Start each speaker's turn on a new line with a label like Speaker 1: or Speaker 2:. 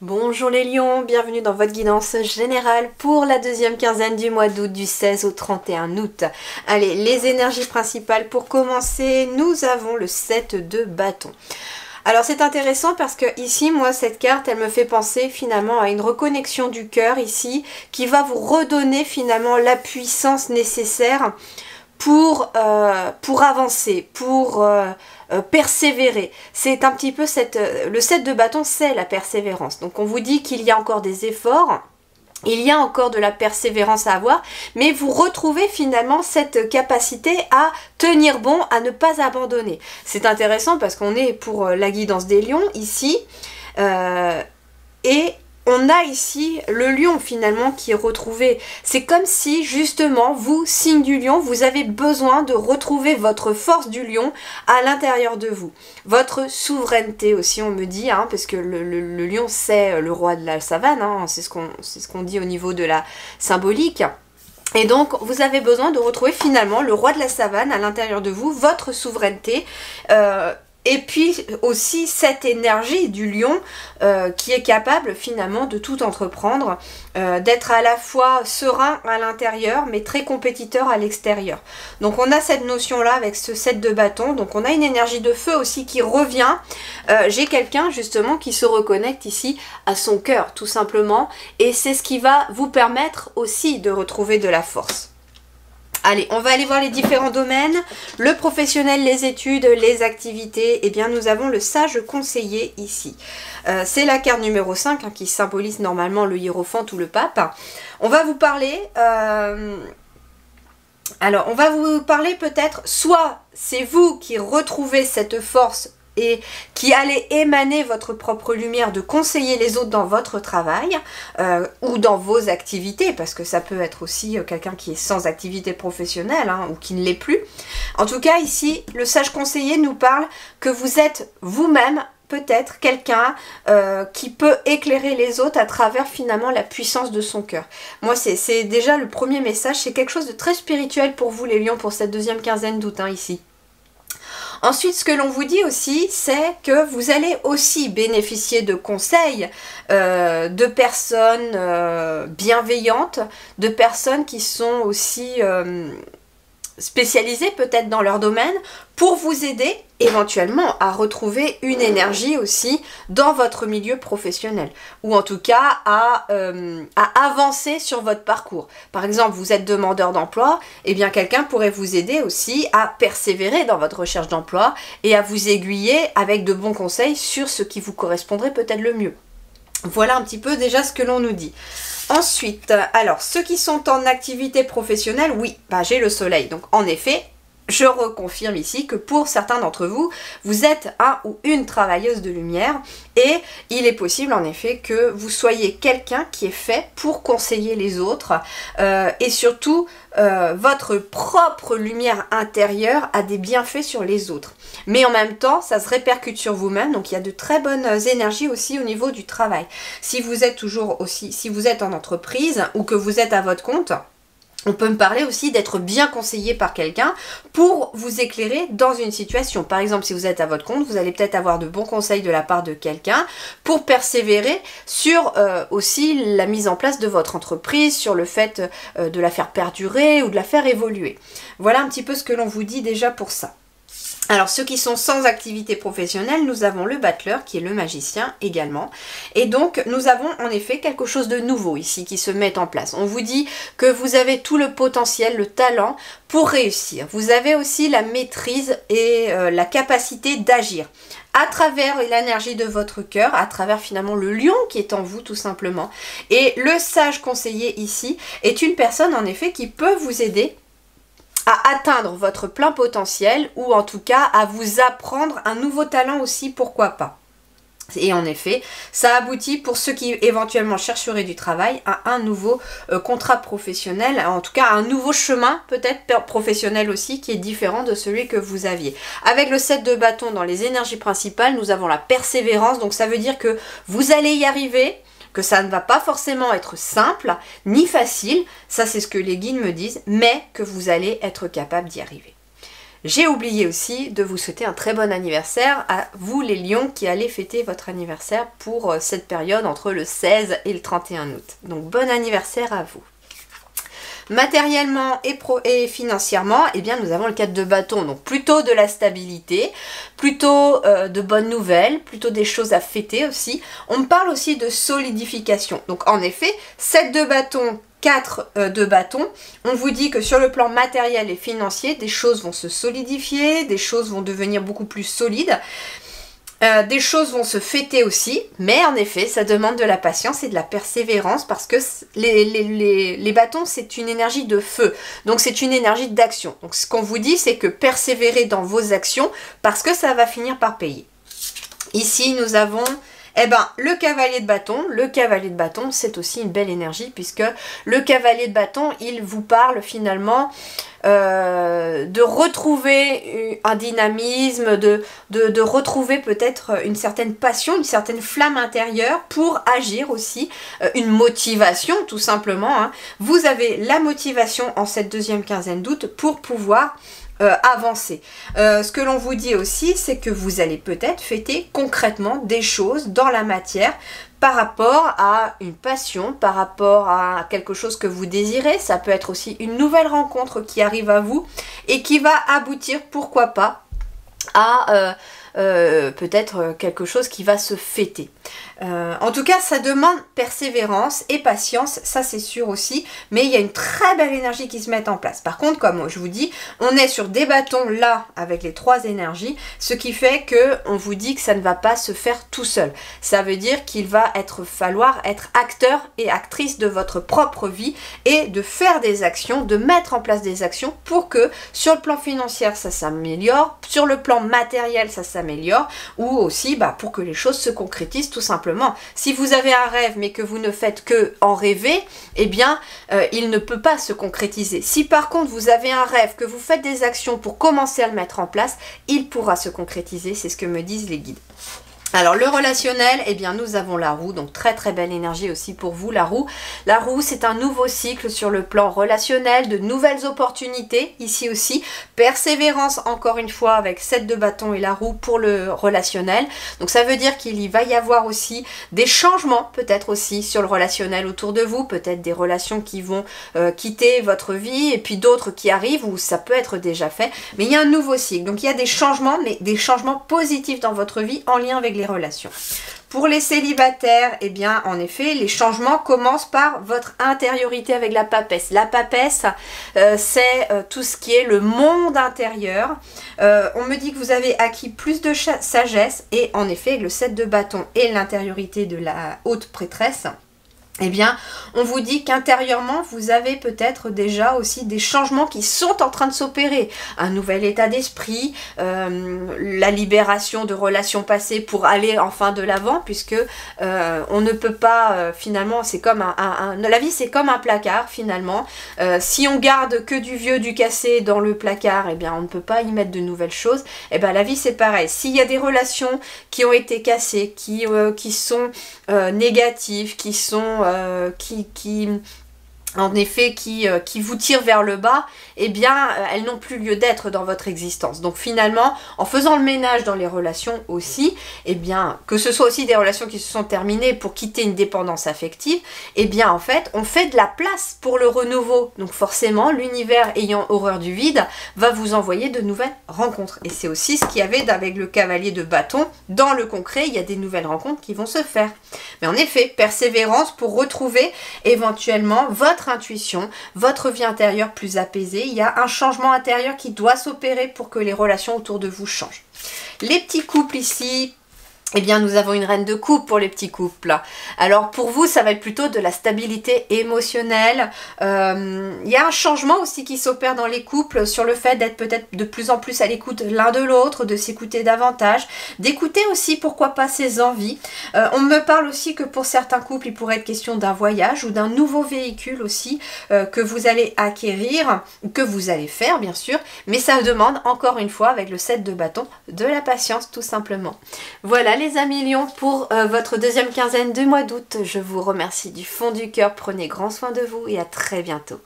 Speaker 1: Bonjour les lions, bienvenue dans votre guidance générale pour la deuxième quinzaine du mois d'août du 16 au 31 août. Allez, les énergies principales pour commencer, nous avons le 7 de bâton. Alors c'est intéressant parce que ici, moi, cette carte, elle me fait penser finalement à une reconnexion du cœur ici qui va vous redonner finalement la puissance nécessaire pour avancer, pour persévérer. C'est un petit peu le 7 de bâton, c'est la persévérance. Donc on vous dit qu'il y a encore des efforts, il y a encore de la persévérance à avoir, mais vous retrouvez finalement cette capacité à tenir bon, à ne pas abandonner. C'est intéressant parce qu'on est pour la guidance des lions ici, et on a ici le lion finalement qui est retrouvé. C'est comme si justement vous, signe du lion, vous avez besoin de retrouver votre force du lion à l'intérieur de vous. Votre souveraineté aussi on me dit, hein, parce que le lion c'est le roi de la savane, hein, c'est ce qu'on dit au niveau de la symbolique. Et donc vous avez besoin de retrouver finalement le roi de la savane à l'intérieur de vous, votre souveraineté. Et puis aussi cette énergie du lion qui est capable finalement de tout entreprendre, d'être à la fois serein à l'intérieur mais très compétiteur à l'extérieur. Donc on a cette notion là avec ce 7 de bâton, donc on a une énergie de feu aussi qui revient. J'ai quelqu'un justement qui se reconnecte ici à son cœur tout simplement, et c'est ce qui va vous permettre aussi de retrouver de la force. Allez, on va aller voir les différents domaines. Le professionnel, les études, les activités. Eh bien, nous avons le sage conseiller ici. C'est la carte numéro 5 hein, qui symbolise normalement le hiérophant ou le pape. On va vous parler... Alors, on va vous parler peut-être, soit c'est vous qui retrouvez cette force et qui allez émaner votre propre lumière de conseiller les autres dans votre travail ou dans vos activités, parce que ça peut être aussi quelqu'un qui est sans activité professionnelle hein, ou qui ne l'est plus. En tout cas, ici, le sage conseiller nous parle que vous êtes vous-même peut-être quelqu'un qui peut éclairer les autres à travers finalement la puissance de son cœur. Moi, c'est déjà le premier message, c'est quelque chose de très spirituel pour vous les lions pour cette deuxième quinzaine d'août hein, ici. Ensuite, ce que l'on vous dit aussi, c'est que vous allez aussi bénéficier de conseils de personnes bienveillantes, de personnes qui sont aussi spécialisées peut-être dans leur domaine pour vous aider éventuellement à retrouver une énergie aussi dans votre milieu professionnel, ou en tout cas à avancer sur votre parcours. Par exemple, vous êtes demandeur d'emploi, et bien quelqu'un pourrait vous aider aussi à persévérer dans votre recherche d'emploi et à vous aiguiller avec de bons conseils sur ce qui vous correspondrait peut-être le mieux. Voilà un petit peu déjà ce que l'on nous dit. Ensuite, alors ceux qui sont en activité professionnelle, oui, bah, j'ai le soleil, donc en effet, je reconfirme ici que pour certains d'entre vous, vous êtes un ou une travailleuse de lumière et il est possible en effet que vous soyez quelqu'un qui est fait pour conseiller les autres et surtout votre propre lumière intérieure a des bienfaits sur les autres. Mais en même temps, ça se répercute sur vous-même, donc il y a de très bonnes énergies aussi au niveau du travail. Si vous êtes toujours aussi, si vous êtes en entreprise ou que vous êtes à votre compte, on peut me parler aussi d'être bien conseillé par quelqu'un pour vous éclairer dans une situation. Par exemple, si vous êtes à votre compte, vous allez peut-être avoir de bons conseils de la part de quelqu'un pour persévérer sur aussi la mise en place de votre entreprise, sur le fait de la faire perdurer ou de la faire évoluer. Voilà un petit peu ce que l'on vous dit déjà pour ça. Alors ceux qui sont sans activité professionnelle, nous avons le battleur qui est le magicien également. Et donc nous avons en effet quelque chose de nouveau ici qui se met en place. On vous dit que vous avez tout le potentiel, le talent pour réussir. Vous avez aussi la maîtrise et la capacité d'agir à travers l'énergie de votre cœur, à travers finalement le lion qui est en vous tout simplement. Et le sage conseiller ici est une personne en effet qui peut vous aider à atteindre votre plein potentiel ou en tout cas à vous apprendre un nouveau talent aussi, pourquoi pas. Et en effet, ça aboutit pour ceux qui éventuellement chercheraient du travail à un nouveau contrat professionnel, en tout cas à un nouveau chemin peut-être professionnel aussi qui est différent de celui que vous aviez. Avec le 7 de bâton dans les énergies principales, nous avons la persévérance, donc ça veut dire que vous allez y arriver, que ça ne va pas forcément être simple ni facile, ça c'est ce que les guides me disent, mais que vous allez être capable d'y arriver. J'ai oublié aussi de vous souhaiter un très bon anniversaire à vous les lions qui allez fêter votre anniversaire pour cette période entre le 16 et le 31 août. Donc bon anniversaire à vous. Matériellement et financièrement, eh bien nous avons le 4 de bâton, donc plutôt de la stabilité, plutôt de bonnes nouvelles, plutôt des choses à fêter aussi. On me parle aussi de solidification. Donc en effet, 7 de bâton, 4 de bâton, on vous dit que sur le plan matériel et financier, des choses vont se solidifier, des choses vont devenir beaucoup plus solides. Des choses vont se fêter aussi, mais en effet, ça demande de la patience et de la persévérance parce que les bâtons, c'est une énergie de feu. Donc, c'est une énergie d'action. Donc, ce qu'on vous dit, c'est que persévérez dans vos actions parce que ça va finir par payer. Ici, nous avons... Eh ben, le cavalier de bâton. Le cavalier de bâton, c'est aussi une belle énergie puisque le cavalier de bâton, il vous parle finalement de retrouver un dynamisme, de retrouver peut-être une certaine passion, une certaine flamme intérieure pour agir aussi, une motivation tout simplement. Hein. Vous avez la motivation en cette deuxième quinzaine d'août pour pouvoir avancer. Ce que l'on vous dit aussi, c'est que vous allez peut-être fêter concrètement des choses dans la matière par rapport à une passion, par rapport à quelque chose que vous désirez. Ça peut être aussi une nouvelle rencontre qui arrive à vous et qui va aboutir, pourquoi pas, à peut-être quelque chose qui va se fêter. En tout cas, ça demande persévérance et patience, ça c'est sûr aussi, mais il y a une très belle énergie qui se met en place. Par contre, comme je vous dis, on est sur des bâtons là, avec les 3 énergies, ce qui fait que on vous dit que ça ne va pas se faire tout seul. Ça veut dire qu'il va falloir être acteur et actrice de votre propre vie et de faire des actions, de mettre en place des actions pour que sur le plan financier, ça s'améliore, sur le plan matériel, ça s'améliore, ou aussi pour que les choses se concrétisent tout simplement. Si vous avez un rêve mais que vous ne faites que en rêver, eh bien il ne peut pas se concrétiser. Si par contre vous avez un rêve, que vous faites des actions pour commencer à le mettre en place, il pourra se concrétiser, c'est ce que me disent les guides. Alors le relationnel, eh bien nous avons la roue, donc très très belle énergie aussi pour vous la roue. La roue, c'est un nouveau cycle sur le plan relationnel, de nouvelles opportunités ici aussi. Persévérance encore une fois avec 7 de bâton et la roue pour le relationnel. Donc ça veut dire qu'il va y avoir aussi des changements peut-être aussi sur le relationnel autour de vous, peut-être des relations qui vont quitter votre vie et puis d'autres qui arrivent où ça peut être déjà fait. Mais il y a un nouveau cycle, donc il y a des changements, mais des changements positifs dans votre vie en lien avec les relations. Pour les célibataires, eh bien, en effet, les changements commencent par votre intériorité avec la papesse. La papesse, c'est tout ce qui est le monde intérieur. On me dit que vous avez acquis plus de sagesse et en effet, le 7 de bâton et l'intériorité de la haute prêtresse, eh bien, on vous dit qu'intérieurement, vous avez peut-être déjà aussi des changements qui sont en train de s'opérer. Un nouvel état d'esprit, la libération de relations passées pour aller enfin de l'avant, puisque on ne peut pas, finalement, c'est comme la vie c'est comme un placard, finalement. Si on garde que du vieux, du cassé dans le placard, eh bien, on ne peut pas y mettre de nouvelles choses. Eh bien, la vie c'est pareil. S'il y a des relations qui ont été cassées, qui sont négatives, qui sont en effet qui vous tirent vers le bas, eh bien elles n'ont plus lieu d'être dans votre existence. Donc finalement, en faisant le ménage dans les relations aussi, eh bien que ce soit aussi des relations qui se sont terminées pour quitter une dépendance affective, eh bien en fait on fait de la place pour le renouveau. Donc forcément l'univers ayant horreur du vide va vous envoyer de nouvelles rencontres. Et c'est aussi ce qu'il y avait avec le cavalier de bâton. Dans le concret, il y a des nouvelles rencontres qui vont se faire. Mais en effet, persévérance pour retrouver éventuellement votre intuition, votre vie intérieure plus apaisée. Il y a un changement intérieur qui doit s'opérer pour que les relations autour de vous changent. Les petits couples ici, eh bien nous avons une reine de coupe pour les petits couples. Alors pour vous ça va être plutôt de la stabilité émotionnelle. Il y a un changement aussi qui s'opère dans les couples sur le fait d'être peut-être de plus en plus à l'écoute l'un de l'autre, de s'écouter davantage, d'écouter aussi pourquoi pas ses envies. On me parle aussi que pour certains couples il pourrait être question d'un voyage ou d'un nouveau véhicule aussi que vous allez acquérir, que vous allez faire bien sûr, mais ça demande encore une fois avec le 7 de bâton de la patience tout simplement. Voilà les amis lions pour votre deuxième quinzaine du mois d'août. Je vous remercie du fond du cœur. Prenez grand soin de vous et à très bientôt.